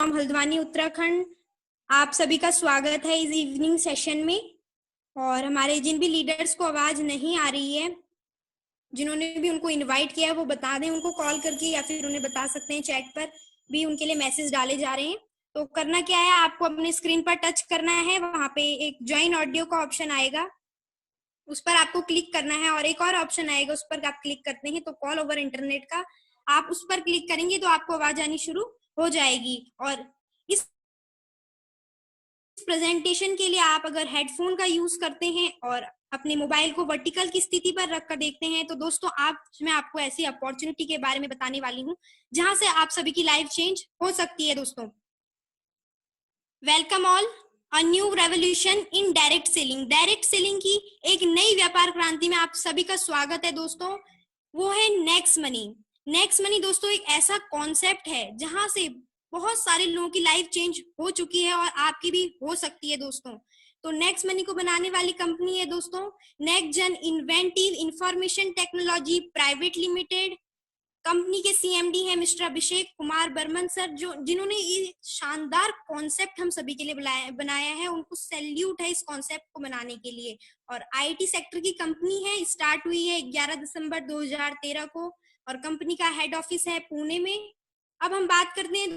From Haldwani Uttarakhand. आप सभी का स्वागत है इस इवनिंग सेशन में। और हमारे जिन भी लीडर्स को आवाज नहीं आ रही है, जिन्होंने भी उनको इनवाइट किया है वो बता दें, उनको कॉल करके, या फिर उन्हें बता सकते हैं चैट पर भी उनके लिए मैसेज डाले जा रहे हैं। तो करना क्या है, आपको अपने स्क्रीन पर टच करना है, वहां पे एक ज्वाइन ऑडियो का ऑप्शन आएगा, उस पर आपको क्लिक करना है, और एक और ऑप्शन आएगा, उस पर आप क्लिक करते हैं तो कॉल ओवर इंटरनेट का आप उस पर क्लिक करेंगे तो आपको आवाज आनी शुरू हो जाएगी। और इस प्रेजेंटेशन के लिए आप अगर हेडफोन का यूज करते हैं और अपने मोबाइल को वर्टिकल की स्थिति पर रखकर देखते हैं तो दोस्तों मैं आपको ऐसी अपॉर्चुनिटी के बारे में बताने वाली हूं जहां से आप सभी की लाइफ चेंज हो सकती है। दोस्तों, welcome all a new revolution in direct selling. Direct selling की एक नई व्यापार क्रांति में आप सभी का स्वागत है। दोस्तों, वो है नेक्स्ट मनी। नेक्स्ट मनी दोस्तों एक ऐसा कॉन्सेप्ट है जहां से बहुत सारे लोगों की लाइफ चेंज हो चुकी है और आपकी भी हो सकती है। दोस्तों, तो नेक्स्ट मनी को बनाने वाली कंपनी है दोस्तों नेक्स्ट जन inventive information technology private limited. Company के सीएमडी है मिस्टर अभिषेक कुमार बर्मन सर, जो जिन्होंने ये शानदार कॉन्सेप्ट हम सभी के लिए बनाया है। उनको सैल्यूट है इस कॉन्सेप्ट को बनाने के लिए। और आईटी सेक्टर की कंपनी है, स्टार्ट हुई है 11 दिसंबर 2013 को, और कंपनी का हेड ऑफिस है पुणे में। अब हम बात करते हैं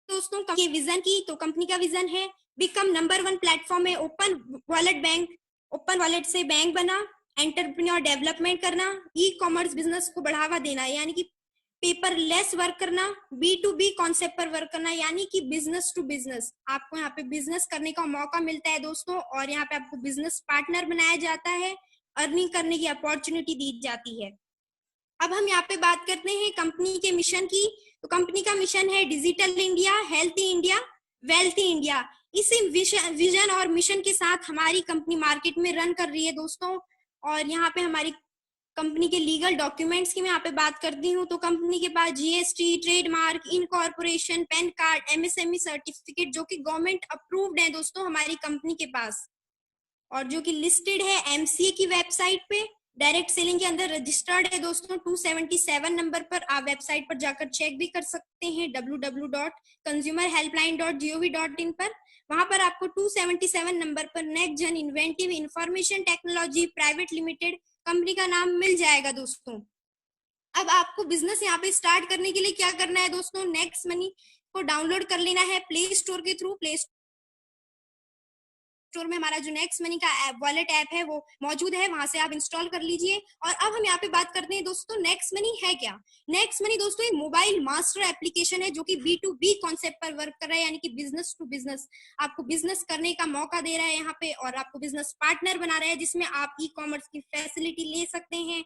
दोस्तों के विजन की। तो कंपनी का विजन है बिकम नंबर 1 प्लेटफॉर्म है open wallet bank. Open wallet से बैंक बना, एंटरप्रेन्योर डेवलपमेंट करना, ई कॉमर्स बिजनेस को बढ़ावा देना, यानी कि पेपरलेस वर्क करना, बी टू बी कॉन्सेप्ट पर वर्क करना, यानी कि बिजनेस टू बिजनेस। आपको यहाँ पे बिजनेस करने का मौका मिलता है दोस्तों, और यहाँ पे आपको बिजनेस पार्टनर बनाया जाता है, अर्निंग करने की अपॉर्चुनिटी दी जाती है। अब हम यहाँ पे बात करते हैं कंपनी के मिशन की। तो कंपनी का मिशन है digital India, healthy India, wealthy India. इसी विजन और मिशन के साथ हमारी कंपनी मार्केट में रन कर रही है दोस्तों। और यहाँ पे हमारी कंपनी के लीगल डॉक्यूमेंट्स की मैं यहाँ पे बात करती हूँ। तो कंपनी के पास GST, trademark, incorporation, PAN card, MSME certificate जो कि गवर्नमेंट अप्रूव्ड है दोस्तों हमारी कंपनी के पास, और जो कि लिस्टेड है एमसीए की वेबसाइट पे। डायरेक्ट सेलिंग के अंदर रजिस्टर्ड है दोस्तों 277 नंबर पर। आप वेबसाइट पर जाकर चेक भी कर सकते हैं www.consumerhelpline.gov.in पर। वहां पर आपको 277 नंबर पर नेक्स्ट जन inventive information technology private limited company का नाम मिल जाएगा दोस्तों। अब आपको बिजनेस यहाँ पे स्टार्ट करने के लिए क्या करना है दोस्तों, नेक्स्ट मनी को डाउनलोड कर लेना है प्ले स्टोर के थ्रू। प्ले स्टोर में हमारा जो नेक्स्ट मनी का वॉलेट ऐप है वो मौजूद है, वहां से आप इंस्टॉल कर लीजिए। और अब हम यहाँ पे बात करते हैं दोस्तों नेक्स्ट मनी है क्या। नेक्स्ट मनी दोस्तों एक मोबाइल मास्टर एप्लीकेशन है जो कि बी टू बी कॉन्सेप्ट पर वर्क कर रहा है, यानी कि बिजनेस टू बिजनेस आपको बिजनेस करने का मौका दे रहा है यहाँ पे, और आपको बिजनेस पार्टनर बना रहा है जिसमें आप ई कॉमर्स की फैसिलिटी ले सकते हैं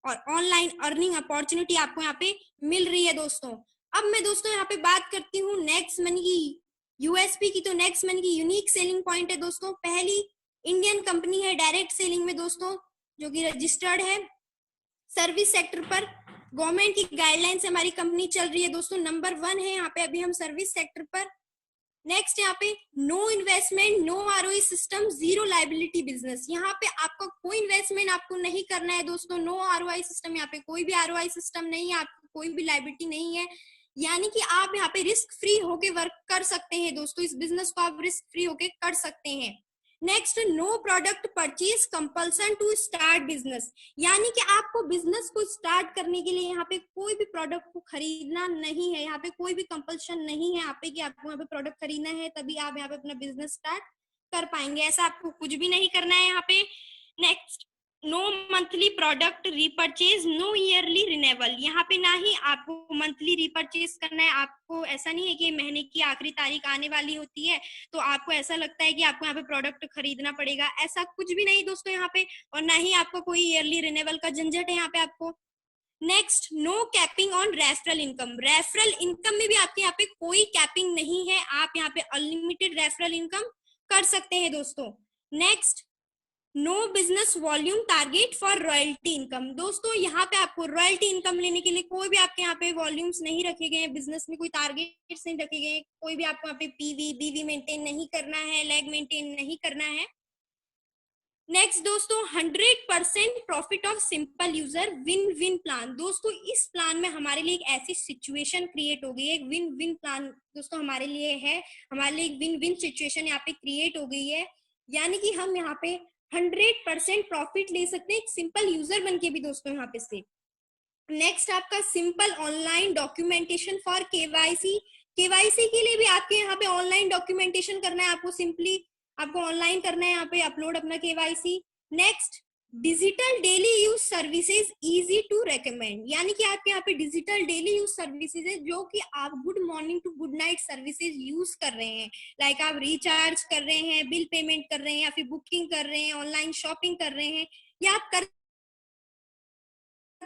और ऑनलाइन अर्निंग अपॉर्चुनिटी आपको यहाँ पे मिल रही है दोस्तों। अब मैं दोस्तों यहाँ पे बात करती हूँ नेक्स्ट मनी की यूएसपी की। तो नेक्स्ट मनी की यूनिक सेलिंग पॉइंट है दोस्तों, पहली इंडियन कंपनी है डायरेक्ट सेलिंग में दोस्तों जो कि रजिस्टर्ड है सर्विस सेक्टर पर। गवर्नमेंट की गाइडलाइन से हमारी कंपनी चल रही है दोस्तों, नंबर 1 है यहाँ पे अभी हम सर्विस सेक्टर पर। नेक्स्ट यहाँ पे no investment, no ROE system, zero liability business. यहाँ पे आपका कोई इन्वेस्टमेंट आपको नहीं करना है दोस्तों, नो आरओआई सिस्टम, यहाँ पे कोई भी आरओआई सिस्टम नहीं है, आपको कोई भी लाइबिलिटी नहीं है, यानी कि आप यहाँ पे रिस्क फ्री होके वर्क कर सकते हैं दोस्तों। इस बिजनेस को आप रिस्क फ्री होके कर सकते हैं। Next, no product purchase compulsion to start business, यानी कि आपको बिजनेस को स्टार्ट करने के लिए यहाँ पे कोई भी प्रोडक्ट को खरीदना नहीं है, यहाँ पे कोई भी कंपल्शन नहीं है यहाँ पे कि आपको यहाँ पे प्रोडक्ट खरीदना है तभी आप यहाँ पे अपना बिजनेस स्टार्ट कर पाएंगे, ऐसा आपको कुछ भी नहीं करना है यहाँ पे। Next, no monthly product repurchase, no yearly renewal, यहाँ पे ना ही आपको मंथली रीपरचेज करना है। आपको ऐसा नहीं है कि महीने की आखिरी तारीख आने वाली होती है तो आपको ऐसा लगता है कि आपको यहाँ पे प्रोडक्ट खरीदना पड़ेगा, ऐसा कुछ भी नहीं दोस्तों यहाँ पे। और ना ही आपको कोई ईयरली रिन्यूअल का झंझट है यहाँ पे आपको। Next, no capping on referral income, referral income में भी आपके यहाँ पे कोई कैपिंग नहीं है, आप यहाँ पे अनलिमिटेड रेफरल इनकम कर सकते हैं दोस्तों। Next, no business volume target for royalty income, दोस्तों यहाँ पे आपको रॉयल्टी इनकम लेने के लिए कोई भी आपके यहाँ पे वॉल्यूम्स नहीं रखे गए हैं, बिजनेस में कोई टारगेट्स नहीं रखे गए हैं, कोई भी आपको यहाँ पे पीवी बीवी मेंटेन नहीं करना है, लैग मेंटेन नहीं करना है। नेक्स्ट दोस्तों 100% profit of simple user win win plan. दोस्तों इस प्लान में हमारे लिए एक ऐसी सिचुएशन क्रिएट हो गई है, एक विन विन प्लान दोस्तों हमारे लिए है, हमारे लिए एक विन विन सिचुएशन यहाँ पे क्रिएट हो गई है, यानी कि हम यहाँ पे 100% प्रॉफिट ले सकते हैं एक सिंपल यूजर बन के भी दोस्तों यहाँ पे से। नेक्स्ट आपका simple online documentation for KYC. KYC के लिए भी आपके यहाँ पे ऑनलाइन डॉक्यूमेंटेशन करना है, आपको सिंपली आपको ऑनलाइन करना है यहाँ पे अपलोड अपना KYC. Next digital daily use services easy to recommend, यानी कि आपके यहाँ पे डिजिटल डेली यूज सर्विसेज है जो कि आप good morning to good night services use कर रहे हैं, लाइक आप रिचार्ज कर रहे हैं, बिल पेमेंट कर रहे हैं, या फिर बुकिंग कर रहे हैं, ऑनलाइन शॉपिंग कर रहे हैं, या आप करते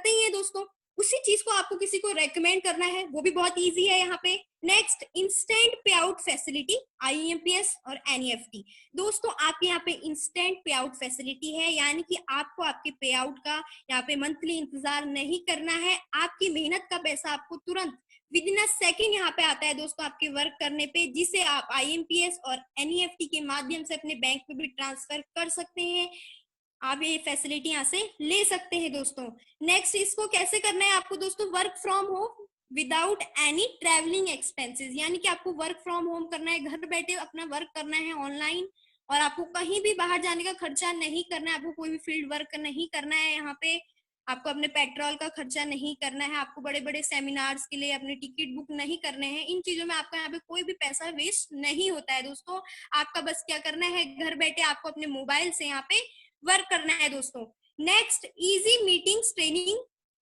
ही है दोस्तों, उसी चीज को आपको किसी को रेकमेंड करना है, वो भी बहुत इजी है यहाँ पे। नेक्स्ट इंस्टेंट पे आउट फैसिलिटी, आईएमपीएस और एनईएफटी। दोस्तों आपके यहाँ पे इंस्टेंट पे आउट फैसिलिटी है, यानी कि आपको आपके पे आउट का यहाँ पे मंथली इंतजार नहीं करना है, आपकी मेहनत का पैसा आपको तुरंत विद इन अ सेकेंड यहाँ पे आता है दोस्तों आपके वर्क करने पे, जिसे आप आईएमपीएस और एनईएफटी के माध्यम से अपने बैंक में भी ट्रांसफर कर सकते हैं, आप ये फैसिलिटी यहाँ से ले सकते हैं दोस्तों। नेक्स्ट इसको कैसे करना है आपको दोस्तों, work from home without any travelling expenses, यानी कि आपको वर्क फ्रॉम होम करना है, घर बैठे अपना वर्क करना है ऑनलाइन, और आपको कहीं भी बाहर जाने का खर्चा नहीं करना है, आपको कोई भी फील्ड वर्क नहीं करना है, यहाँ पे आपको अपने पेट्रोल का खर्चा नहीं करना है, आपको बड़े बड़े सेमिनार्स के लिए अपने टिकट बुक नहीं करने हैं, इन चीजों में आपका यहाँ पे कोई भी पैसा वेस्ट नहीं होता है दोस्तों। आपका बस क्या करना है, घर बैठे आपको अपने मोबाइल से यहाँ पे वर्क करना है दोस्तों। Next easy meetings training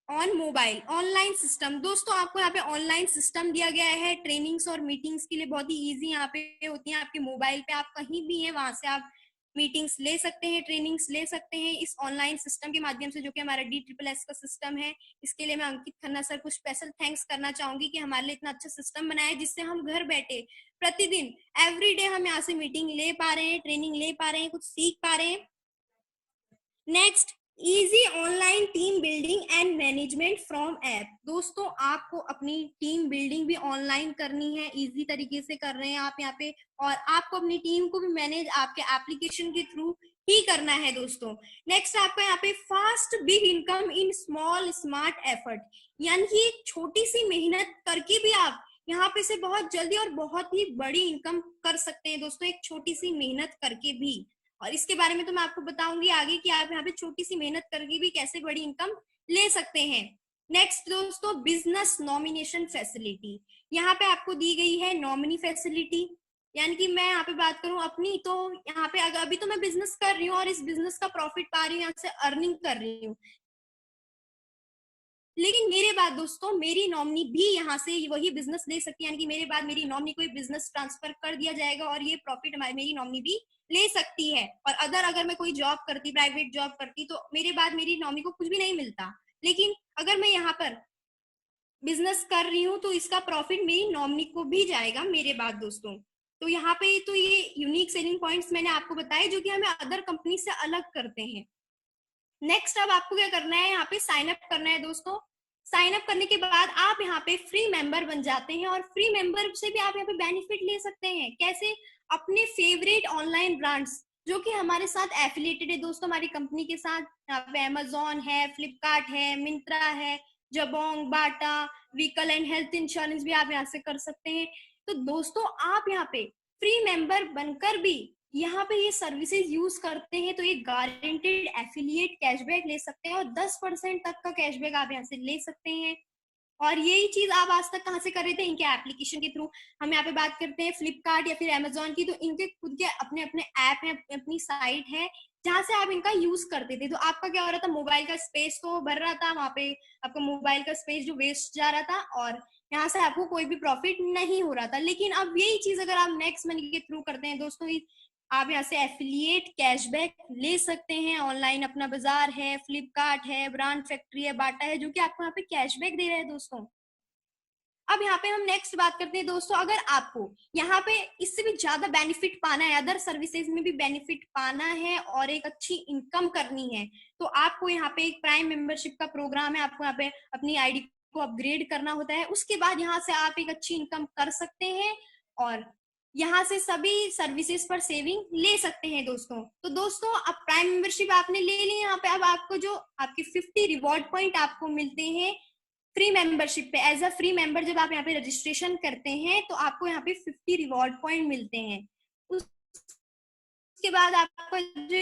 on mobile online system. दोस्तों आपको यहाँ पे ऑनलाइन सिस्टम दिया गया है ट्रेनिंग्स और मीटिंग्स के लिए, बहुत ही इजी यहाँ पे होती है, आपके मोबाइल पे आप कहीं भी है वहां से आप मीटिंग्स ले सकते हैं, ट्रेनिंग्स ले सकते हैं इस ऑनलाइन सिस्टम के माध्यम से, जो कि हमारा DSSS का सिस्टम है। इसके लिए मैं अंकित खन्ना सर को स्पेशल थैंक्स करना चाहूंगी कि हमारे लिए इतना अच्छा सिस्टम बनाया है, जिससे हम घर बैठे प्रतिदिन एवरीडे हम यहाँ से मीटिंग ले पा रहे हैं, ट्रेनिंग ले पा रहे हैं, कुछ सीख पा रहे हैं। Next easy online team building and management from app. दोस्तों आपको अपनी टीम बिल्डिंग भी ऑनलाइन करनी है, इजी तरीके से कर रहे हैं आप यहाँ पे, और आपको अपनी टीम को भी मैनेज आपके एप्लीकेशन के थ्रू ही करना है दोस्तों। नेक्स्ट आपको यहाँ पे fast big income in small smart effort, यानी कि एक छोटी सी मेहनत करके भी आप यहाँ पे से बहुत जल्दी और बहुत ही बड़ी इनकम कर सकते हैं दोस्तों, एक छोटी सी मेहनत करके भी, और इसके बारे में तो मैं आपको बताऊंगी आगे कि आप यहाँ पे छोटी सी मेहनत करके भी कैसे बड़ी इनकम ले सकते हैं। नेक्स्ट दोस्तों बिजनेस नॉमिनेशन फैसिलिटी, यहाँ पे आपको दी गई है नॉमिनी फैसिलिटी, यानी कि मैं यहाँ पे बात करूं अपनी, तो यहाँ पे अगर अभी तो मैं बिजनेस कर रही हूँ और इस बिजनेस का प्रॉफिट पा रही हूँ, यहाँ से अर्निंग कर रही हूँ, लेकिन मेरे बाद दोस्तों मेरी नॉमिनी भी यहाँ से वही बिजनेस ले सकती है, यानी कि मेरे बाद मेरी नॉमिनी को बिजनेस ट्रांसफर कर दिया जाएगा और ये प्रॉफिट मेरी नॉमिनी भी ले सकती है। और अगर मैं कोई जॉब करती, प्राइवेट जॉब करती, तो मेरे बाद मेरी नॉमिनी को कुछ भी नहीं मिलता, लेकिन अगर मैं यहाँ पर बिजनेस कर रही हूँ तो इसका प्रॉफिट मेरी नॉमिनी को भी जाएगा मेरे बाद दोस्तों। तो यहाँ पे तो ये यूनिक सेलिंग पॉइंट्स मैंने आपको बताए जो कि हमें अदर कंपनी से अलग करते हैं। नेक्स्ट अब आपको क्या करना है, यहाँ पे साइन अप करना है दोस्तों। साइन अप करने के बाद आप यहाँ पे फ्री मेंबर बन जाते हैं, और फ्री मेंबर से भी आप यहाँ पे बेनिफिट ले सकते हैं। कैसे, अपने फेवरेट ऑनलाइन ब्रांड्स जो कि हमारे साथ एफिलिएटेड है दोस्तों, हमारी कंपनी के साथ, यहाँ पे अमेजोन है, फ्लिपकार्ट है, मिंत्रा है, जबोंग, बाटा, व्हीकल एंड हेल्थ इंश्योरेंस भी आप यहाँ से कर सकते हैं। तो दोस्तों आप यहाँ पे फ्री मेंबर बनकर भी यहाँ पे ये सर्विसेज यूज करते हैं तो ये गारंटेड एफिलिएट कैशबैक ले सकते हैं, और 10% तक का कैशबैक आप यहाँ से ले सकते हैं। और यही चीज आप आज तक कहाँ से कर रहे थे, इनके एप्लीकेशन के थ्रू। हम यहाँ पे बात करते हैं फ्लिपकार्ट या फिर अमेजोन की, तो इनके खुद के अपने अपने ऐप है, अपनी साइट है, जहां से आप इनका यूज करते थे। तो आपका क्या हो रहा था, मोबाइल का स्पेस तो भर रहा था वहां पे, आपका मोबाइल का स्पेस जो वेस्ट जा रहा था, और यहाँ से आपको कोई भी प्रॉफिट नहीं हो रहा था। लेकिन अब यही चीज अगर आप नेक्स्ट मनी के थ्रू करते हैं दोस्तों, आप यहाँ से एफिलिएट कैशबैक ले सकते हैं। ऑनलाइन अपना बाजार है, फ्लिपकार्ट है, ब्रांड फैक्ट्री है, बाटा है, जो कि आपको यहाँ पे कैशबैक दे रहे हैं दोस्तों। अब यहाँ पे हम नेक्स्ट बात करते हैं दोस्तों, अगर आपको यहाँ पे इससे भी ज्यादा बेनिफिट पाना है, अदर सर्विसेज में भी बेनिफिट पाना है और एक अच्छी इनकम करनी है, तो आपको यहाँ पे एक प्राइम मेंबरशिप का प्रोग्राम है, आपको यहाँ पे अपनी आईडी को अपग्रेड करना होता है, उसके बाद यहाँ से आप एक अच्छी इनकम कर सकते हैं। और यहाँ से सभी सर्विसेज पर सेविंग ले सकते हैं दोस्तों। तो दोस्तों अब प्राइम मेंबरशिप आपने ले ली, यहाँ पे अब आपको जो आपके 50 रिवॉर्ड पॉइंट आपको मिलते हैं फ्री मेंबरशिप पे। एज अ फ्री मेंबर जब आप यहाँ पे रजिस्ट्रेशन करते हैं तो आपको यहाँ पे 50 रिवॉर्ड पॉइंट मिलते हैं। उसके बाद आपको जो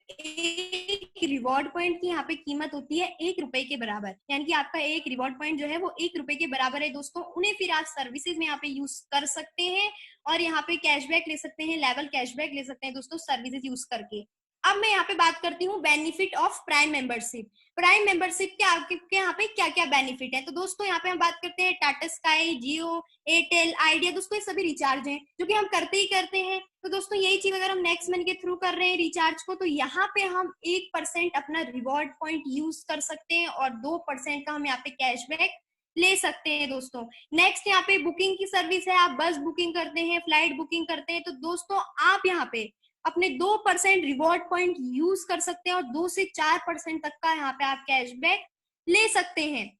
एक रिवॉर्ड पॉइंट की यहाँ पे कीमत होती है 1 रुपए के बराबर, यानी कि आपका एक रिवॉर्ड पॉइंट जो है वो 1 रुपए के बराबर है दोस्तों। उन्हें फिर आप सर्विसेज में यहाँ पे यूज कर सकते हैं और यहाँ पे कैशबैक ले सकते हैं, लेवल कैशबैक ले सकते हैं दोस्तों सर्विसेज यूज करके। अब मैं यहाँ पे बात करती हूँ benefit of prime membership. Prime membership के आपके यहाँ पे क्या क्या बेनिफिट है, तो दोस्तों यहाँ पे हम बात करते हैं टाटा स्काई, जियो, एयरटेल, आइडिया, दोस्तों ये सभी रिचार्ज हैं जो कि हम करते ही करते हैं। तो दोस्तों यही चीज अगर हम नेक्स्ट मनी के थ्रू कर रहे हैं रिचार्ज को, तो यहाँ पे हम 1% अपना रिवॉर्ड पॉइंट यूज कर सकते हैं और 2% का हम यहाँ पे कैशबैक ले सकते हैं दोस्तों। नेक्स्ट यहाँ पे बुकिंग की सर्विस है, आप बस बुकिंग करते हैं, फ्लाइट बुकिंग करते हैं, तो दोस्तों आप यहाँ पे अपने 2% रिवॉर्ड पॉइंट यूज कर सकते हैं और 2 से 4% तक का यहाँ पे आप कैशबैक ले सकते हैं।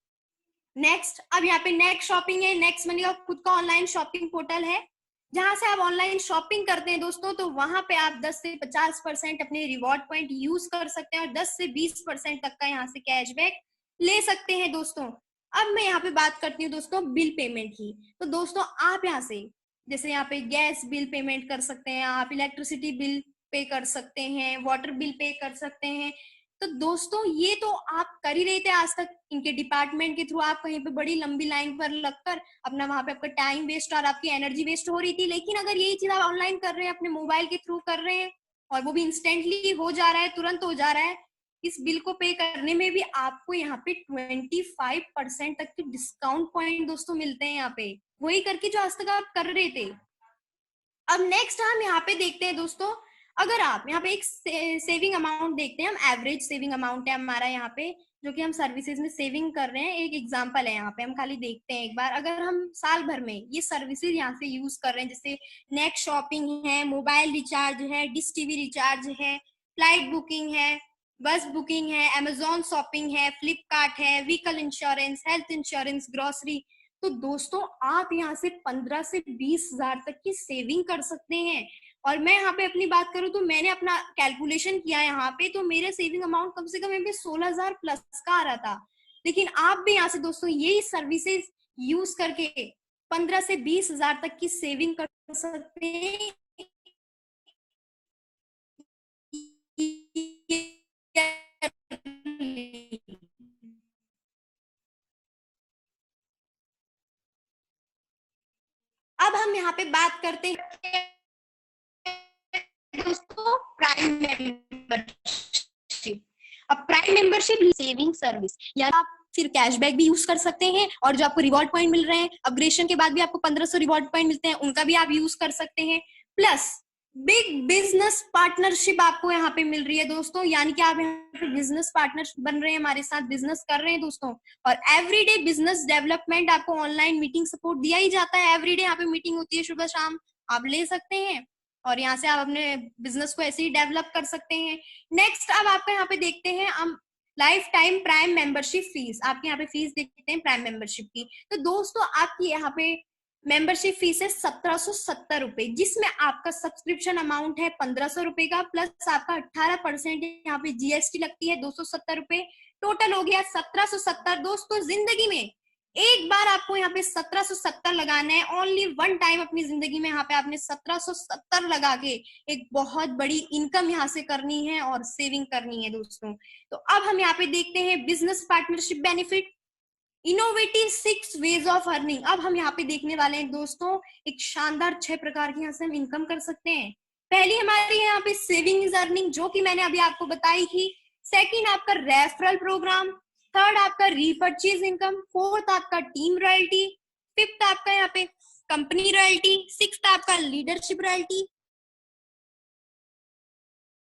नेक्स्ट अब यहाँ पे नेक्स्ट शॉपिंग है। नेक्स्ट मनी का खुद का ऑनलाइन शॉपिंग पोर्टल है, जहां से आप ऑनलाइन शॉपिंग करते हैं दोस्तों, तो वहां पे आप 10 से 50% अपने रिवॉर्ड पॉइंट यूज कर सकते हैं और 10 से 20% तक का यहाँ से कैशबैक ले सकते हैं दोस्तों। अब मैं यहाँ पे बात करती हूँ दोस्तों बिल पेमेंट की। तो दोस्तों आप यहाँ से जैसे यहाँ पे गैस बिल पेमेंट कर सकते हैं, आप इलेक्ट्रिसिटी बिल पे कर सकते हैं, वाटर बिल पे कर सकते हैं। तो दोस्तों ये तो आप कर ही रहे थे आज तक इनके डिपार्टमेंट के थ्रू, आप कहीं पे बड़ी लंबी लाइन पर लगकर अपना वहां पे आपका टाइम वेस्ट और आपकी एनर्जी वेस्ट हो रही थी। लेकिन अगर यही चीज आप ऑनलाइन कर रहे हैं, अपने मोबाइल के थ्रू कर रहे हैं और वो भी इंस्टेंटली हो जा रहा है, तुरंत हो जा रहा है, इस बिल को पे करने में भी आपको यहाँ पे 25% तक के डिस्काउंट पॉइंट दोस्तों मिलते हैं यहाँ पे, वही करके जो आज तक आप कर रहे थे। अब नेक्स्ट हम यहाँ पे देखते हैं दोस्तों, अगर आप यहाँ पे एक सेविंग अमाउंट देखते हैं, हम एवरेज सेविंग अमाउंट है हमारा यहाँ पे जो कि हम सर्विसेज में सेविंग कर रहे हैं, एक एग्जांपल है यहाँ पे, हम खाली देखते हैं एक बार। अगर हम साल भर में ये सर्विसेज यहाँ से यूज कर रहे हैं, जैसे नेक्स्ट शॉपिंग है, मोबाइल रिचार्ज है, डिश टीवी रिचार्ज है, फ्लाइट बुकिंग है, बस बुकिंग है, अमेजोन शॉपिंग है, फ्लिपकार्ट है, vehicle insurance, health insurance, grocery, तो दोस्तों आप यहाँ से 15 से 20,000 तक की सेविंग कर सकते हैं। और मैं यहाँ पे अपनी बात करूँ तो मैंने अपना कैलकुलेशन किया यहाँ पे, तो मेरे सेविंग अमाउंट कम से कम यहाँ पे 16,000 प्लस का आ रहा था। लेकिन आप भी यहाँ से दोस्तों यही सर्विसेज यूज करके 15 से 20,000 तक की सेविंग कर सकते हैं। अब हम यहाँ पे बात करते हैं दोस्तों प्राइम मेंबरशिप। अब प्राइम मेंबरशिप सेविंग सर्विस, या आप फिर कैशबैक भी यूज कर सकते हैं और जो आपको रिवॉर्ड पॉइंट मिल रहे हैं, अपग्रेडेशन के बाद भी आपको 1500 रिवॉर्ड पॉइंट मिलते हैं, उनका भी आप यूज कर सकते हैं। प्लस बिग बिजनेस पार्टनरशिप आपको यहाँ पे मिल रही है दोस्तों, यानी कि आप यहाँ पे बिजनेस पार्टनर बन रहे हैं, हमारे साथ बिजनेस कर रहे हैं दोस्तों। और एवरीडे बिजनेस डेवलपमेंट आपको ऑनलाइन मीटिंग सपोर्ट दिया ही जाता है, एवरीडे यहाँ पे मीटिंग होती है सुबह शाम, आप ले सकते हैं और यहाँ से आप अपने बिजनेस को ऐसे ही डेवलप कर सकते हैं। नेक्स्ट अब आपका यहाँ पे देखते हैं हम life time prime membership fees, आपके यहाँ पे फीस देखते हैं प्राइम मेंबरशिप की। तो दोस्तों आपकी यहाँ पे मेंबरशिप फीस है 1770 रुपए, जिसमें आपका सब्सक्रिप्शन अमाउंट है 1500 रुपए का, प्लस आपका 18% यहाँ पे जीएसटी लगती है 270 रुपए, टोटल हो गया 1770। दोस्तों जिंदगी में एक बार आपको यहाँ पे 1770 लगाना है, ओनली वन टाइम अपनी जिंदगी में यहाँ पे आपने 1770 लगा के एक बहुत बड़ी इनकम यहाँ से करनी है और सेविंग करनी है दोस्तों। तो अब हम यहाँ पे देखते हैं business partnership benefit, innovative 6 ways of earning. अब हम यहाँ पे देखने वाले हैं दोस्तों एक शानदार 6 प्रकार की यहाँ से हम इनकम कर सकते हैं। पहली हमारी यहाँ पे सेविंग इज अर्निंग, जो कि मैंने अभी आपको बताई थी। सेकंड आपका रेफरल प्रोग्राम, थर्ड आपका रीपर्चेज इनकम, फोर्थ आपका टीम रॉयल्टी, फिफ्थ आपका यहाँ पे कंपनी रॉयल्टी, सिक्स्थ आपका लीडरशिप रॉयल्टी,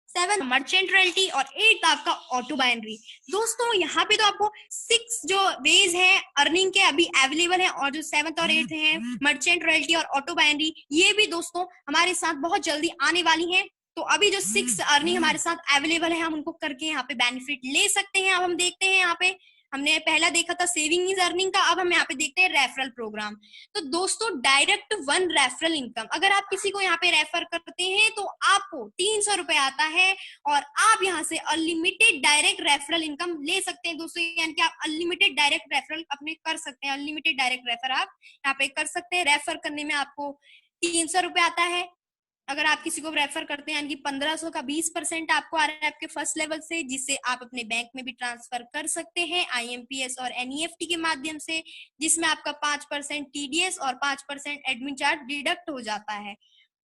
7 मर्चेंट रॉयल्टी और 8 आपका ऑटो बाइनरी। दोस्तों यहाँ पे तो आपको 6 जो वेज है अर्निंग के अभी अवेलेबल है, और जो 7th और 8th है मर्चेंट रॉयल्टी और ऑटो बाइनरी, ये भी दोस्तों हमारे साथ बहुत जल्दी आने वाली है। तो अभी जो 6 अर्निंग हमारे साथ अवेलेबल है हम उनको करके यहाँ पे बेनिफिट ले सकते हैं। अब हम देखते हैं यहाँ पे हमने पहला देखा था सेविंग इज अर्निंग का, अब हम यहाँ पे देखते हैं रेफरल प्रोग्राम। तो दोस्तों डायरेक्ट 1 रेफरल इनकम, अगर आप किसी को यहाँ पे रेफर करते हैं तो आपको 300 रुपए आता है और आप यहाँ से अनलिमिटेड डायरेक्ट रेफरल इनकम ले सकते हैं दोस्तों, यानी कि आप अनलिमिटेड डायरेक्ट रेफरल अपने कर सकते हैं, अनलिमिटेड डायरेक्ट रेफर आप यहाँ पे कर सकते हैं। रेफर करने में आपको 300 रुपए आता है अगर आप किसी को रेफर करते हैं, यानी कि 1500 का 20% आपको आ रहा है आपके फर्स्ट लेवल से, जिससे आप अपने बैंक में भी ट्रांसफर कर सकते हैं आईएमपीएस और एनईएफटी के माध्यम से, जिसमें आपका 5% टीडीएस और 5% एडमिन चार्ज डिडक्ट हो जाता है।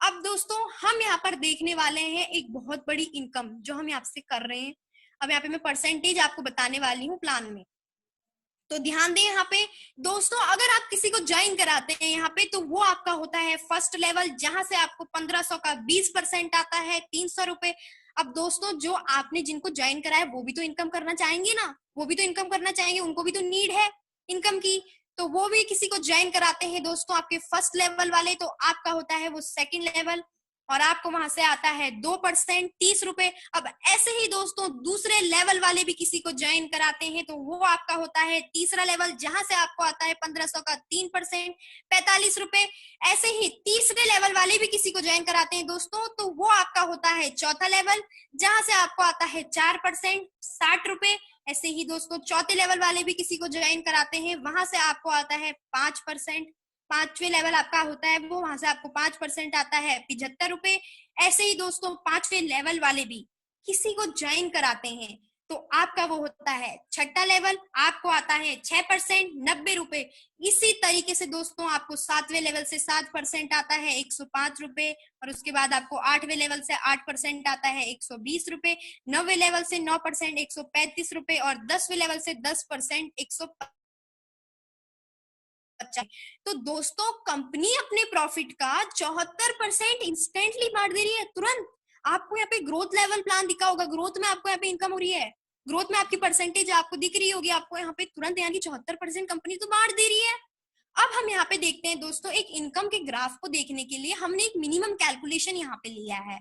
अब दोस्तों हम यहाँ पर देखने वाले हैं एक बहुत बड़ी इनकम जो हम यहाँ से कर रहे हैं। अब यहाँ पे मैं परसेंटेज आपको बताने वाली हूँ प्लान में, तो ध्यान दें यहाँ पे दोस्तों, अगर आप किसी को ज्वाइन कराते हैं यहाँ पे तो वो आपका होता है फर्स्ट लेवल, जहां से आपको 1500 का 20% आता है 300 रुपए। अब दोस्तों जो आपने जिनको ज्वाइन कराया वो भी तो इनकम करना चाहेंगे ना, वो भी तो इनकम करना चाहेंगे, उनको भी तो नीड है इनकम की, तो वो भी किसी को ज्वाइन कराते हैं दोस्तों आपके फर्स्ट लेवल वाले, तो आपका होता है वो सेकंड लेवल और आपको वहां से आता है 2% 30 रुपए। अब ऐसे ही दोस्तों दूसरे लेवल वाले भी किसी को ज्वाइन कराते हैं तो वो आपका होता है तीसरा लेवल, जहां से आपको आता है 1500 का 3% 45 रुपए। ऐसे ही तीसरे लेवल वाले भी किसी को ज्वाइन कराते हैं दोस्तों तो वो आपका होता है चौथा लेवल, जहां से आपको आता है 4% 60 रुपए। ऐसे ही दोस्तों चौथे लेवल वाले भी किसी को ज्वाइन कराते हैं, वहां से आपको आता है 5%। पांचवें लेवल आपका होता है वो, वहां से आपको 5% आता है 75 रुपए। ऐसे ही दोस्तों पांचवें लेवल वाले भी किसी को ज्वाइन कराते हैं तो आपका वो होता है छठा लेवल, आपको आता है 6% 90 रुपए। इसी तरीके से दोस्तों आपको सातवें लेवल से 7% आता है 105 रुपए, और उसके बाद आपको आठवें लेवल से 8% आता है 120 रुपए, नौवें लेवल से 9% 135 रुपए, और 10वें लेवल से 10% 150। तो दोस्तों कंपनी अपने प्रॉफिट का 74% इंस्टेंटली बांट दे रही है तुरंत। आपको यहाँ पे ग्रोथ लेवल प्लान दिखा होगा, ग्रोथ में आपको यहाँ पे इनकम हो रही है, ग्रोथ में आपकी परसेंटेज आपको दिख रही होगी, आपको यहाँ पे तुरंत यानी 74% कंपनी तो बांट दे रही है। अब हम यहाँ पे देखते हैं दोस्तों, एक इनकम के ग्राफ को देखने के लिए हमने एक मिनिमम कैलकुलेशन यहाँ पे लिया है।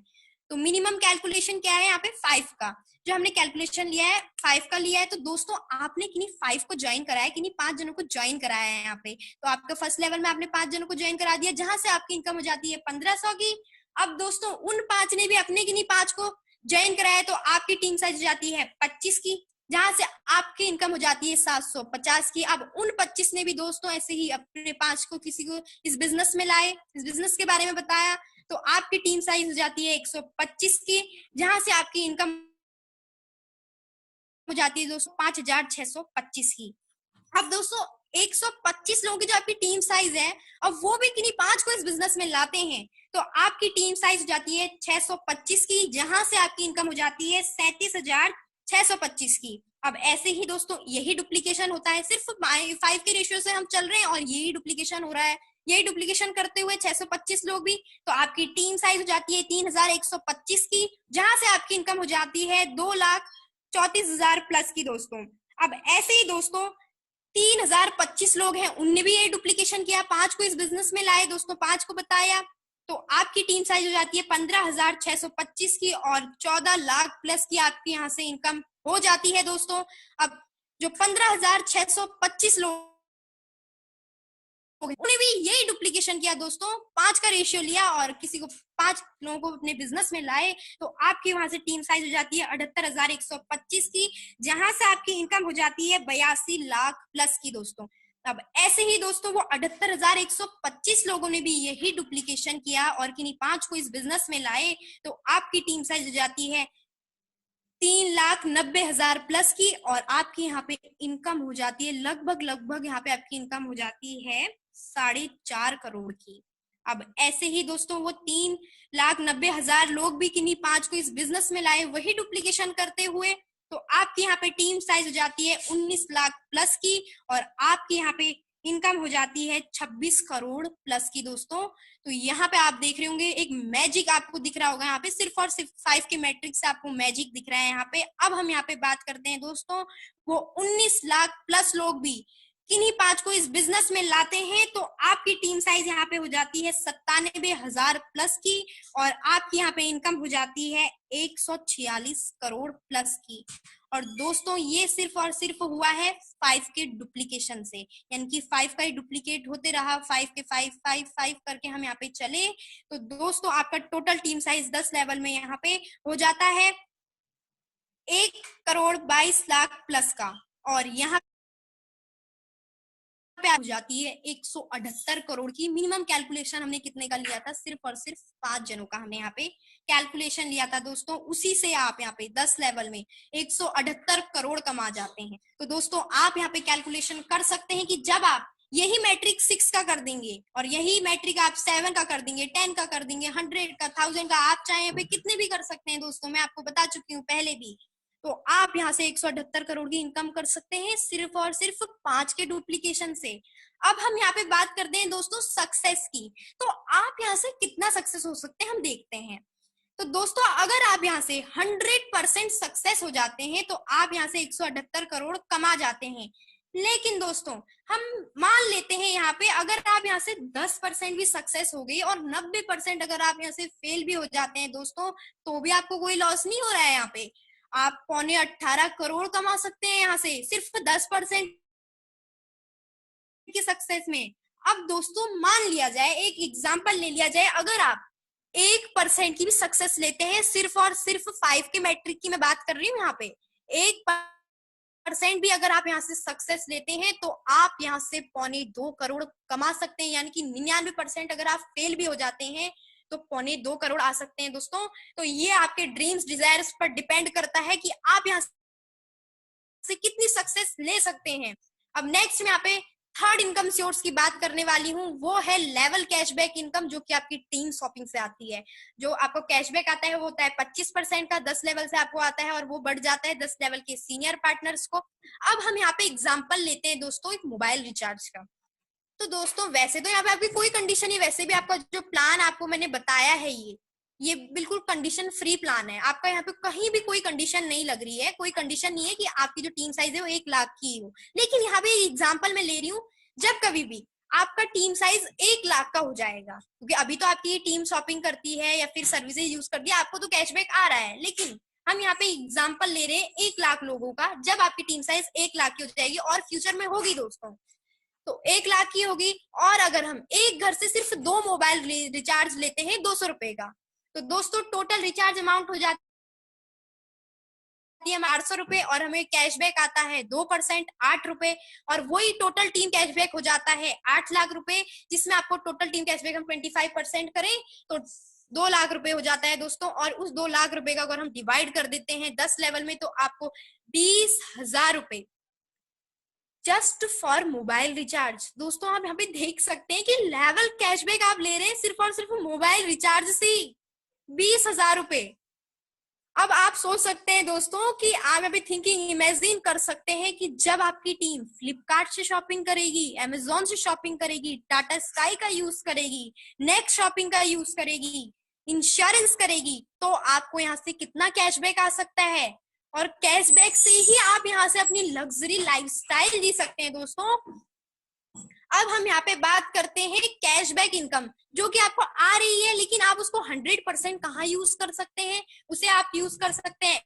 तो मिनिमम कैलकुलेशन क्या है यहाँ पे 5 का, जो हमने कैलकुलेशन लिया है 5 का लिया है। तो दोस्तों आपने किन्हीं 5 को ज्वाइन कराया है, किन्हीं 5 जनों को ज्वाइन कराया है यहाँ पे, तो आपका फर्स्ट लेवल में आपने 5 जनों को ज्वाइन करा दिया, जहां से आपकी इनकम हो जाती है 1500 की। अब दोस्तों उन 5 ने भी अपने किन्हीं 5 को ज्वाइन कराया, तो आपकी टीम साइज हो जाती है 25 की, जहां से आपकी इनकम हो जाती है 750 की। अब उन 25 ने भी दोस्तों ऐसे ही अपने 5 को किसी को इस बिजनेस में लाए, इस बिजनेस के बारे में बताया, तो आपकी टीम साइज हो जाती है 125 की, जहां से आपकी इनकम हो जाती है दोस्तों 5625 की। अब दोस्तों 125 लोगों की जो आपकी टीम साइज है, अब वो भी किन्हीं 5 को इस बिजनेस में लाते हैं, तो आपकी टीम साइज हो जाती है 625 की, जहां से आपकी इनकम हो जाती है 37,625 की। अब ऐसे ही दोस्तों यही डुप्लीकेशन होता है, सिर्फ 5 के रेशियो से हम चल रहे हैं और यही डुप्लीकेशन हो रहा है, यही डुप्लीकेशन करते हुए 625 लोग भी, तो आपकी टीम साइज हो जाती है 3125 की, जहां से आपकी इनकम हो जाती है 2,34,000 प्लस की दोस्तों। अब ऐसे ही दोस्तों 3025 लोग हैं, उनने भी ये डुप्लीकेशन किया, 5 को इस बिजनेस में लाए दोस्तों, 5 को बताया, तो आपकी टीम साइज हो जाती है 15,625 की, और 14 लाख प्लस की आपकी यहाँ से इनकम हो जाती है दोस्तों। अब जो 15,625 लोग उन्हें भी यही डुप्लीकेशन किया दोस्तों, 5 का रेशियो लिया और किसी को 5 लोगों को अपने बिजनेस में लाए, तो आपकी वहां से टीम साइज हो जाती है 78,125 की, जहां से आपकी इनकम हो जाती है 82 लाख प्लस की दोस्तों। अब ऐसे ही दोस्तों वो 78,125 लोगों ने भी यही डुप्लीकेशन किया और किन्हीं 5 को इस बिजनेस में लाए, तो आपकी टीम साइज हो जाती है 3,90,000 प्लस की, और आपकी यहाँ पे इनकम हो जाती है लगभग यहाँ पे आपकी इनकम हो जाती है 4.5 करोड़ की। अब ऐसे ही दोस्तों वो 3,90,000 लोग भी किन्हीं 5 को इस बिजनेस में लाए, वही डुप्लीकेशन करते हुए, तो आपकी यहाँ पे टीम साइज हो जाती है 19 लाख प्लस की, और आपकी यहाँ पे इनकम हो जाती है 26 करोड़ प्लस की दोस्तों। तो यहाँ पे आप देख रहे होंगे एक मैजिक आपको दिख रहा होगा, यहाँ पे सिर्फ और सिर्फ 5 के मैट्रिक्स से आपको मैजिक दिख रहा है यहाँ पे। अब हम यहाँ पे बात करते हैं दोस्तों, वो 19 लाख प्लस लोग भी किन्हीं 5 को इस बिजनेस में लाते हैं, तो आपकी टीम साइज यहाँ पे हो जाती है 97,000 प्लस की, और आपकी यहाँ पे इनकम हो जाती है 146 करोड़ प्लस की। और दोस्तों ये सिर्फ और सिर्फ हुआ है 5 के डुप्लीकेशन से, यानी कि 5 का ही डुप्लीकेट होते रहा, 5 के 5 5 5 करके हम यहाँ पे चले। तो दोस्तों आपका टोटल टीम साइज 10 लेवल में यहाँ पे हो जाता है 1,22,00,000 प्लस का, और यहाँ पे हो जाती है 178 करोड़ की। मिनिमम कैलकुलेशन हमने कितने का लिया था, सिर्फ और सिर्फ 5 जनों का हमने यहाँ पे कैलकुलेशन लिया था दोस्तों, उसी से आप यहाँ पे 10 लेवल में 178 करोड़ कमा जाते हैं। तो दोस्तों आप यहाँ पे कैलकुलेशन कर सकते हैं कि जब आप यही मैट्रिक 6 का कर देंगे और यही मैट्रिक आप 7 का कर देंगे, 10 का कर देंगे, 100 का, 1000 का, आप चाहे यहाँ पे कितने भी कर सकते हैं दोस्तों, मैं आपको बता चुकी हूँ पहले भी। तो आप यहाँ से 178 करोड़ की इनकम कर सकते हैं सिर्फ और सिर्फ 5 के डुप्लीकेशन से। अब हम यहाँ पे बात करते हैं दोस्तों सक्सेस की, तो आप यहाँ से कितना सक्सेस हो सकते हैं हम देखते हैं। तो दोस्तों अगर आप यहाँ से 100% सक्सेस हो जाते हैं तो आप यहाँ से 178 करोड़ कमा जाते हैं। लेकिन दोस्तों हम मान लेते हैं यहाँ पे अगर आप यहाँ से 10% भी सक्सेस हो गई और 90% अगर आप यहाँ से फेल भी हो जाते हैं दोस्तों, तो भी आपको कोई लॉस नहीं हो रहा है। यहाँ पे आप 18.25 करोड़ कमा सकते हैं यहाँ से सिर्फ 10% की सक्सेस में। अब दोस्तों मान लिया जाए, एक एग्जांपल ले लिया जाए, अगर आप 1% की भी सक्सेस लेते हैं, सिर्फ और सिर्फ 5 के मैट्रिक की मैं बात कर रही हूँ, यहाँ पे 1% भी अगर आप यहाँ से सक्सेस लेते हैं तो आप यहाँ से 1.25 करोड़ कमा सकते हैं, यानी कि 99% अगर आप फेल भी हो जाते हैं तो 1.25 करोड़ आ सकते हैं दोस्तों। तो ये आपके ड्रीम्स डिजायर्स पर डिपेंड करता है कि आप यहाँ से कितनी सक्सेस ले सकते हैं। अब नेक्स्ट में यहाँ पे थर्ड इनकम सोर्स की बात करने वाली हूँ, वो है लेवल कैशबैक इनकम, जो कि आपकी टीम शॉपिंग से आती है। जो आपको कैशबैक आता है वो होता है 25% का, 10 लेवल से आपको आता है और वो बढ़ जाता है 10 लेवल के सीनियर पार्टनर्स को। अब हम यहाँ पे एग्जांपल लेते हैं दोस्तों एक मोबाइल रिचार्ज का। तो दोस्तों वैसे तो यहाँ पे आपकी कोई कंडीशन नहीं, वैसे भी आपका जो प्लान आपको मैंने बताया है ये बिल्कुल कंडीशन फ्री प्लान है। आपका यहाँ पे कहीं भी कोई कंडीशन नहीं लग रही है, कोई कंडीशन नहीं है कि आपकी जो टीम साइज है वो 1 लाख की हो। लेकिन यहाँ पे एग्जाम्पल मैं ले रही हूँ, जब कभी भी आपका टीम साइज 1 लाख का हो जाएगा, क्योंकि अभी तो आपकी टीम शॉपिंग करती है या फिर सर्विसेज यूज करती है, आपको तो कैशबैक आ रहा है, लेकिन हम यहाँ पे एग्जाम्पल ले रहे हैं 1 लाख लोगों का। जब आपकी टीम साइज 1 लाख की हो जाएगी और फ्यूचर में होगी दोस्तों, तो 1 लाख की होगी, और अगर हम एक घर से सिर्फ 2 मोबाइल रिचार्ज लेते हैं 200 रुपए का, तो दोस्तों टोटल रिचार्ज अमाउंट हो जाती है 800 रुपए, और हमें कैशबैक आता है 2%, 8 रुपए, और वही टोटल टीम कैशबैक हो जाता है 8 लाख रुपए, जिसमें आपको टोटल टीम कैशबैक हम 25% करें तो 2 लाख रुपए हो जाता है दोस्तों। और उस 2 लाख रुपए का अगर हम डिवाइड कर देते हैं 10 लेवल में, तो आपको 20,000 रुपए जस्ट फॉर मोबाइल रिचार्ज। दोस्तों आप यहाँ पे देख सकते हैं कि लेवल कैशबैक आप ले रहे हैं सिर्फ और सिर्फ मोबाइल रिचार्ज से 20,000 रुपए। अब आप सोच सकते हैं दोस्तों कि आप अभी थिंकिंग इमेजिन कर सकते हैं कि जब आपकी टीम फ्लिपकार्ट से शॉपिंग करेगी, अमेजोन से शॉपिंग करेगी, टाटा स्काई का यूज करेगी, नेक्स्ट शॉपिंग का यूज करेगी, इंश्योरेंस करेगी, तो आपको यहाँ से कितना कैशबैक आ सकता है, और कैशबैक से ही आप यहाँ से अपनी लग्जरी लाइफस्टाइल जी सकते हैं दोस्तों। अब हम यहाँ पे बात करते हैं कैशबैक इनकम, जो कि आपको आ रही है, लेकिन आप उसको 100% कहाँ यूज कर सकते हैं, उसे आप यूज कर सकते हैं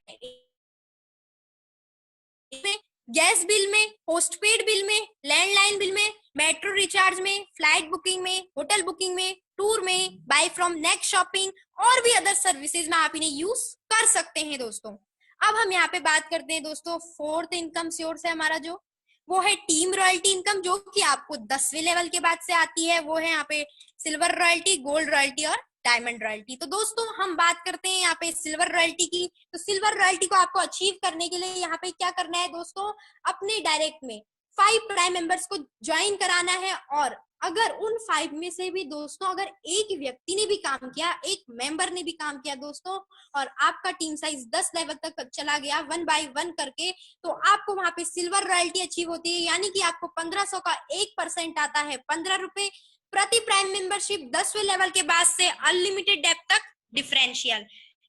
गैस बिल में, पोस्टपेड बिल में, लैंडलाइन बिल में, मेट्रो रिचार्ज में, फ्लाइट बुकिंग में, होटल बुकिंग में, टूर में, बाय फ्रॉम नेक्स्ट शॉपिंग, और भी अदर सर्विसेज में आप इन्हें यूज कर सकते हैं दोस्तों। अब हम यहाँ पे बात करते हैं दोस्तों फोर्थ इनकम सोर्स है हमारा, जो वो है टीम रॉयल्टी इनकम, जो कि आपको 10वें लेवल के बाद से आती है। वो है यहाँ पे सिल्वर रॉयल्टी, गोल्ड रॉयल्टी और डायमंड रॉयल्टी। तो दोस्तों हम बात करते हैं यहाँ पे सिल्वर रॉयल्टी की। तो सिल्वर रॉयल्टी को आपको अचीव करने के लिए यहाँ पे क्या करना है दोस्तों, अपने डायरेक्ट में 5 प्राइम मेंबर्स को ज्वाइन कराना है, और अगर उन 5 में से भी दोस्तों अगर एक व्यक्ति ने भी काम किया, एक मेंबर ने भी काम किया दोस्तों, और आपका टीम साइज 10 लेवल तक चला गया 1 बाय 1 करके, तो आपको वहां पे सिल्वर रॉयल्टी अचीव होती है, यानी कि आपको 1500 का 1% आता है 15 रुपए प्रति प्राइम मेंबरशिप 10वें लेवल के बाद से अनलिमिटेड डेप्थ तक डिफरेंशियल।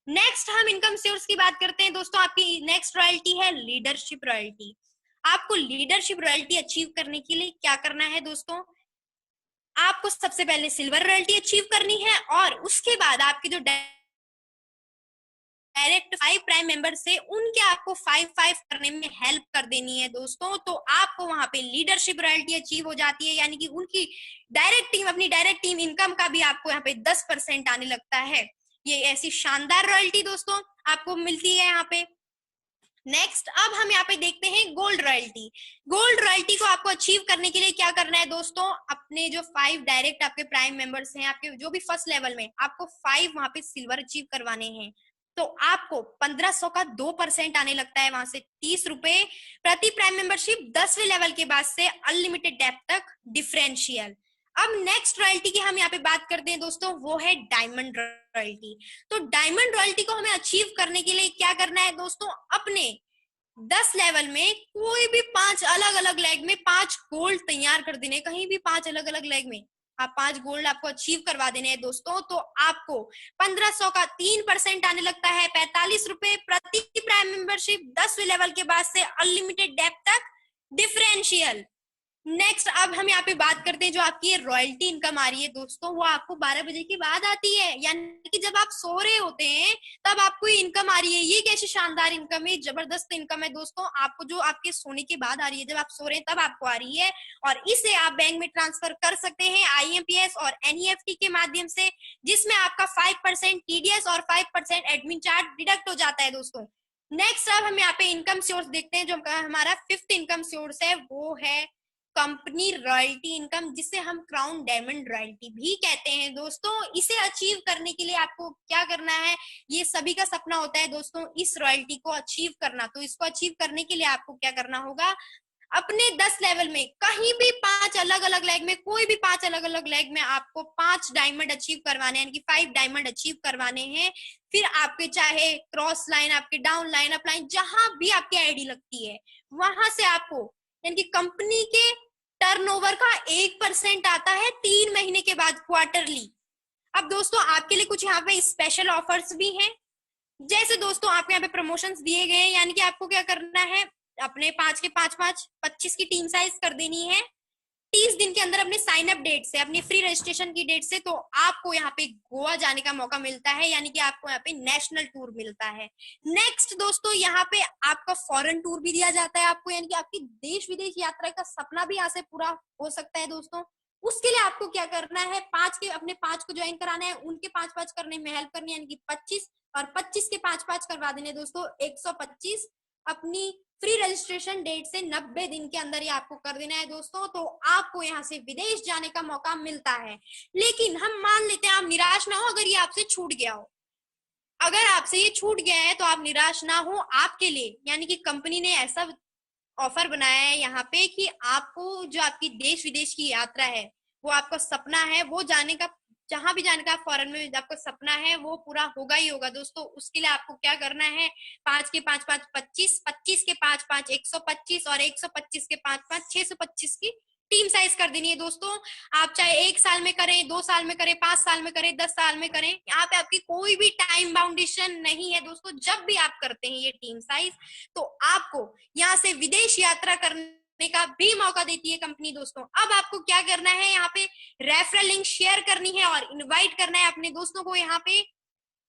नेक्स्ट हम इनकम सोर्स की बात करते हैं दोस्तों। आपकी नेक्स्ट रॉयल्टी है लीडरशिप रॉयल्टी। आपको लीडरशिप रॉयल्टी अचीव करने के लिए क्या करना है दोस्तों, आपको सबसे पहले सिल्वर रॉयल्टी अचीव करनी है, और उसके बाद आपके जो डायरेक्ट 5 प्राइम मेंबर से उनके आपको 5-5 करने में हेल्प कर देनी है दोस्तों, तो आपको वहां पे लीडरशिप रॉयल्टी अचीव हो जाती है, यानी कि उनकी अपनी डायरेक्ट टीम इनकम का भी आपको यहाँ पे 10% आने लगता है। ये ऐसी शानदार रॉयल्टी दोस्तों आपको मिलती है यहाँ पे। नेक्स्ट अब हम यहाँ पे देखते हैं गोल्ड रॉयल्टी। गोल्ड रॉयल्टी को आपको अचीव करने के लिए क्या करना है दोस्तों, अपने जो 5 डायरेक्ट आपके प्राइम मेंबर्स हैं, आपके जो भी फर्स्ट लेवल में, आपको 5 वहां पे सिल्वर अचीव करवाने हैं, तो आपको 1500 का 2% आने लगता है, वहां से 30 रुपए प्रति प्राइम मेंबरशिप 10वें लेवल के बाद से अनलिमिटेड डेप्थ तक डिफरेंशियल। अब नेक्स्ट रॉयल्टी की हम यहाँ पे बात करते हैं दोस्तों, वो है डायमंड रॉयल्टी। तो डायमंड रॉयल्टी को हमें अचीव करने के लिए क्या करना है दोस्तों, अपने 10 लेवल में कोई भी 5 अलग अलग लेग में 5 गोल्ड तैयार कर देने, कहीं भी 5 अलग अलग लेग में आप 5 गोल्ड आपको अचीव करवा देने हैं दोस्तों, तो आपको 1500 का 3% आने लगता है, 45 रुपए प्रति प्राइम मेंबरशिप 10वें लेवल के बाद से अनलिमिटेड डेप्थ तक डिफरेंशियल। नेक्स्ट अब हम यहाँ पे बात करते हैं, जो आपकी ये रॉयल्टी इनकम आ रही है दोस्तों, वो आपको 12 बजे के बाद आती है, यानी कि जब आप सो रहे होते हैं तब आपको ये इनकम आ रही है। ये कैसी शानदार इनकम है, जबरदस्त इनकम है दोस्तों, आपको जो आपके सोने के बाद आ रही है, जब आप सो रहे हैं तब आपको आ रही है, और इसे आप बैंक में ट्रांसफर कर सकते हैं IMPS और NEFT के माध्यम से, जिसमें आपका 5% TDS और 5% एडमिन चार्ज डिडक्ट हो जाता है दोस्तों। नेक्स्ट अब हम यहाँ पे इनकम सोर्स देखते हैं, जो हमारा 5th इनकम सोर्स है, वो है कंपनी रॉयल्टी इनकम, जिसे हम क्राउन डायमंड रॉयल्टी भी कहते हैं दोस्तों। इसे अचीव करने के लिए आपको क्या करना है, ये सभी का सपना होता है दोस्तों इस रॉयल्टी को अचीव करना, तो इसको अचीव करने के लिए आपको क्या करना होगा, अपने 10 लेवल में कहीं भी 5 अलग अलग लेग में, कोई भी 5 अलग अलग लेग में आपको 5 डायमंड अचीव करवाने हैं, यानी कि 5 डायमंड अचीव करवाने हैं। फिर आपके चाहे क्रॉस लाइन, आपके डाउन लाइन, अप लाइन, जहां भी आपकी आईडी लगती है, वहां से आपको, यानी कि कंपनी के टर्नओवर का 1% आता है 3 महीने के बाद क्वार्टरली। अब दोस्तों आपके लिए कुछ यहाँ पे स्पेशल ऑफर्स भी हैं, जैसे दोस्तों आपके यहाँ पे प्रमोशंस दिए गए हैं, यानी कि आपको क्या करना है, अपने 5 के 5-5 25 की टीम साइज कर देनी है 30 दिन के अंदर अपने साइन अप डेट से, अपनी फ्री रजिस्ट्रेशन की डेट से, तो आपको यहाँ पे गोवा जाने का मौका मिलता है, यानी कि आपको यहाँ पे नेशनल टूर मिलता है। नेक्स्ट दोस्तों यहाँ पे आपका फॉरेन टूर भी दिया जाता है आपको, यानी कि आपकी देश विदेश यात्रा का सपना भी यहाँ से पूरा हो सकता है दोस्तों। उसके लिए आपको क्या करना है, 5 के अपने 5 को ज्वाइन कराना है, उनके 5-5 करने में हेल्प करनी है, यानी कि 25, और 25 के 5-5 करवा देने दोस्तों 125 अपनी फ्री रजिस्ट्रेशन डेट से 90 दिन के अंदर ही आपको कर देना है दोस्तों, तो आपको यहाँ से विदेश जाने का मौका मिलता है। लेकिन हम मान लेते हैं आप निराश ना हो अगर ये आपसे छूट गया हो, अगर आपसे ये छूट गया है तो आप निराश ना हो, आपके लिए यानी कि कंपनी ने ऐसा ऑफर बनाया है यहाँ पे कि आपको जो आपकी देश विदेश की यात्रा है, वो आपका सपना है, वो जाने का, जहां भी जाने का फॉरेन में आपका सपना है, वो पूरा होगा ही होगा दोस्तों। उसके लिए आपको क्या करना है, 5 के 5-5 25, 25 के 5-5 125 और 125 के 5-5 625 की टीम साइज कर देनी है दोस्तों। आप चाहे 1 साल में करें, 2 साल में करें, 5 साल में करें, 10 साल में करें, यहाँ पे आपकी कोई भी टाइम बाउंडेशन नहीं है दोस्तों। जब भी आप करते हैं ये टीम साइज, तो आपको यहाँ से विदेश यात्रा करने का भी मौका देती है कंपनी दोस्तों। अब आपको क्या करना है, यहाँ पे रेफरल लिंक शेयर करनी है और इनवाइट करना है अपने दोस्तों को, यहाँ पे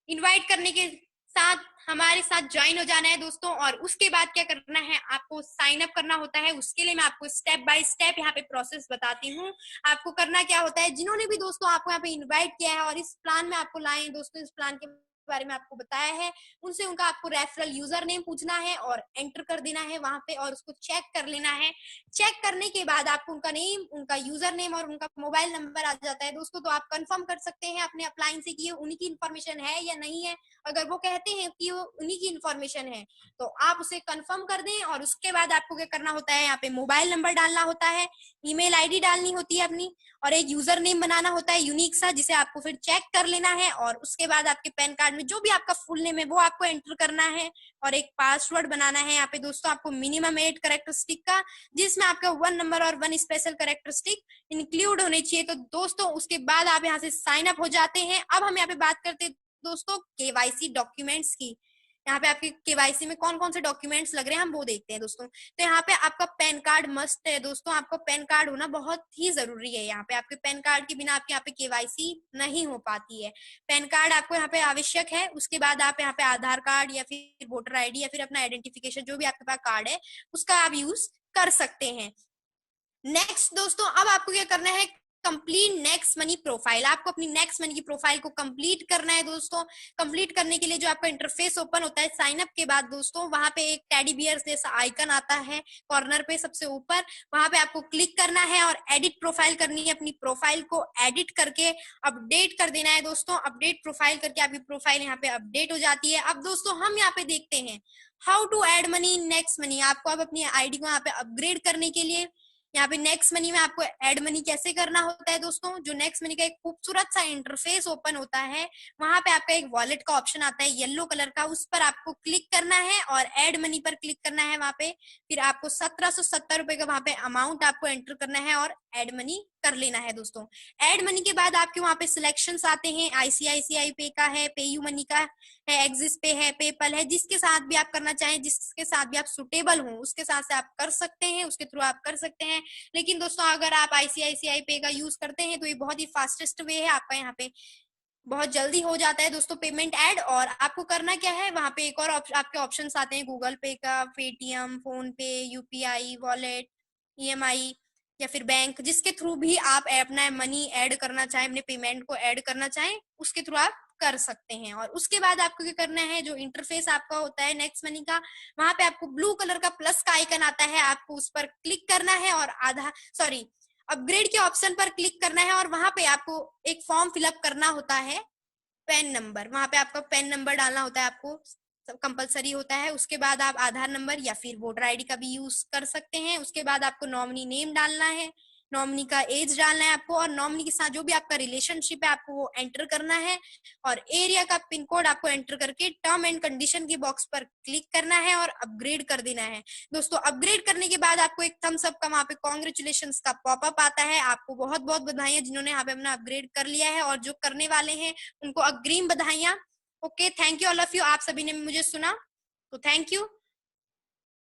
इनवाइट करने के साथ हमारे साथ ज्वाइन हो जाना है दोस्तों। और उसके बाद क्या करना है, आपको साइन अप करना होता है। उसके लिए मैं आपको स्टेप बाय स्टेप यहाँ पे प्रोसेस बताती हूँ। आपको करना क्या होता है, जिन्होंने भी दोस्तों आपको यहाँ पे इनवाइट किया है और इस प्लान में आपको लाए हैं दोस्तों, इस प्लान के बारे में आपको बताया है, उनसे उनका आपको रेफरल यूजर नेम पूछना है और एंटर कर देना है वहां पे, और उसको चेक कर लेना है। चेक करने के बाद आपको उनका नेम, उनका यूजर नेम और उनका मोबाइल नंबर आ जाता है दोस्तों, तो आप कंफर्म कर सकते हैं अपने अप्लाइन से कि ये उन्हीं की इन्फॉर्मेशन है या नहीं है। अगर वो कहते हैं कि वो उन्हीं की इन्फॉर्मेशन है, तो आप उसे कंफर्म कर दें। और उसके बाद आपको क्या करना होता है, यहाँ पे मोबाइल नंबर डालना होता है, ईमेल आईडी डालनी होती है अपनी, और एक यूजर नेम बनाना होता है यूनिक सा, जिसे आपको फिर चेक कर लेना है। और उसके बाद आपके पैन कार्ड में जो भी आपका फुल नेम है वो आपको एंटर करना है, और एक पासवर्ड बनाना है यहाँ पे दोस्तों आपको मिनिमम 8 कैरेक्टरिस्टिक का, जिसमें आपका 1 नंबर और 1 स्पेशल कैरेक्टरिस्टिक इंक्लूड होने चाहिए। तो दोस्तों उसके बाद आप यहाँ से साइन अप हो जाते हैं। अब हम यहाँ पे बात करते हैं दोस्तों केवाईसी डॉक्यूमेंट्स की। यहाँ पे आपके केवाईसी में कौन कौन से डॉक्यूमेंट्स लग रहे हैं हम वो देखते हैं दोस्तों। तो यहाँ पे आपका पैन कार्ड मस्ट है दोस्तों, आपका पैन कार्ड होना बहुत ही जरूरी है। यहाँ पे आपके पैन कार्ड के बिना आपके यहाँ पे केवाईसी नहीं हो पाती है। पैन कार्ड आपको यहाँ पे आवश्यक है। उसके बाद आप यहाँ पे आधार कार्ड या फिर वोटर आईडी या फिर अपना आइडेंटिफिकेशन जो भी आपके पास कार्ड है उसका आप यूज कर सकते हैं। नेक्स्ट दोस्तों, अब आपको क्या करना है, कंप्लीट नेक्स्ट मनी प्रोफाइल। आपको अपनी नेक्स्ट मनी की प्रोफाइल को कंप्लीट करना है दोस्तों। कंप्लीट करने के लिए जो आपका इंटरफेस ओपन होता है साइन अप के बाद दोस्तों, वहां पे एक टेडी बियर जैसा आइकन आता है कॉर्नर पे सबसे ऊपर, वहां पे आपको क्लिक करना है और एडिट प्रोफाइल करनी है। अपनी प्रोफाइल को एडिट करके अपडेट कर देना है दोस्तों। अपडेट प्रोफाइल करके आपकी प्रोफाइल यहाँ पे अपडेट हो जाती है। अब दोस्तों हम यहाँ पे देखते हैं how to add money in next money. आपको अब अपनी आईडी को यहाँ पे अपग्रेड करने के लिए यहाँ पे नेक्स्ट मनी में आपको ऐड मनी कैसे करना होता है दोस्तों, जो नेक्स्ट मनी का एक खूबसूरत सा इंटरफेस ओपन होता है, वहां पे आपका एक वॉलेट का ऑप्शन आता है येलो कलर का, उस पर आपको क्लिक करना है और ऐड मनी पर क्लिक करना है वहां पे। फिर आपको 1770 रुपए का वहां पे अमाउंट आपको एंटर करना है और ऐड मनी कर लेना है दोस्तों। ऐड मनी के बाद आपके वहां पे सिलेक्शंस आते हैं, आईसीआईसीआई पे का है, पेयू मनी का है, एक्सिस पे है, पेपल है, जिसके साथ भी आप करना चाहें, जिसके साथ भी आप सुटेबल हो उसके साथ से आप कर सकते हैं, उसके थ्रू आप कर सकते हैं। लेकिन दोस्तों अगर आप आईसीआईसीआई पे का यूज करते हैं तो ये बहुत ही फास्टेस्ट वे है, आपका यहाँ पे बहुत जल्दी हो जाता है दोस्तों पेमेंट ऐड। और आपको करना क्या है, वहां पे एक और आपके ऑप्शंस आते हैं गूगल पे का, पेटीएम, फोन पे, यूपीआई, वॉलेट, ईएमआई या फिर बैंक, जिसके थ्रू भी आप अपना मनी ऐड करना चाहें, अपने पेमेंट को ऐड करना चाहें, उसके थ्रू आप कर सकते हैं। और उसके बाद आपको क्या करना है, जो इंटरफेस आपका होता है नेक्स्ट मनी का, वहां पे आपको ब्लू कलर का प्लस का आइकन आता है, आपको उस पर क्लिक करना है और अपग्रेड के ऑप्शन पर क्लिक करना है और वहां पे आपको एक फॉर्म फिलअप करना होता है, पैन नंबर, वहां पे आपका पैन नंबर डालना होता है, आपको कंपलसरी होता है। उसके बाद आप आधार नंबर या फिर वोटर आईडी का भी यूज कर सकते हैं। उसके बाद आपको नॉमिनी नेम डालना है, नॉमिनी का एज डालना है आपको, और नॉमिनी के साथ जो भी आपका रिलेशनशिप है आपको वो एंटर करना है, और एरिया का पिन कोड आपको एंटर करके टर्म एंड कंडीशन के बॉक्स पर क्लिक करना है और अपग्रेड कर देना है दोस्तों। अपग्रेड करने के बाद आपको एक थम्स अप का वहां पे कांग्रेचुलेशंस का पॉपअप आता है। आपको बहुत बहुत बधाइयां जिन्होंने यहाँ पे अपना अपग्रेड कर लिया है, और जो करने वाले हैं उनको अग्रिम बधाइयां। Okay, thank you all of you, आप सभी ने मुझे सुना तो थैंक यू।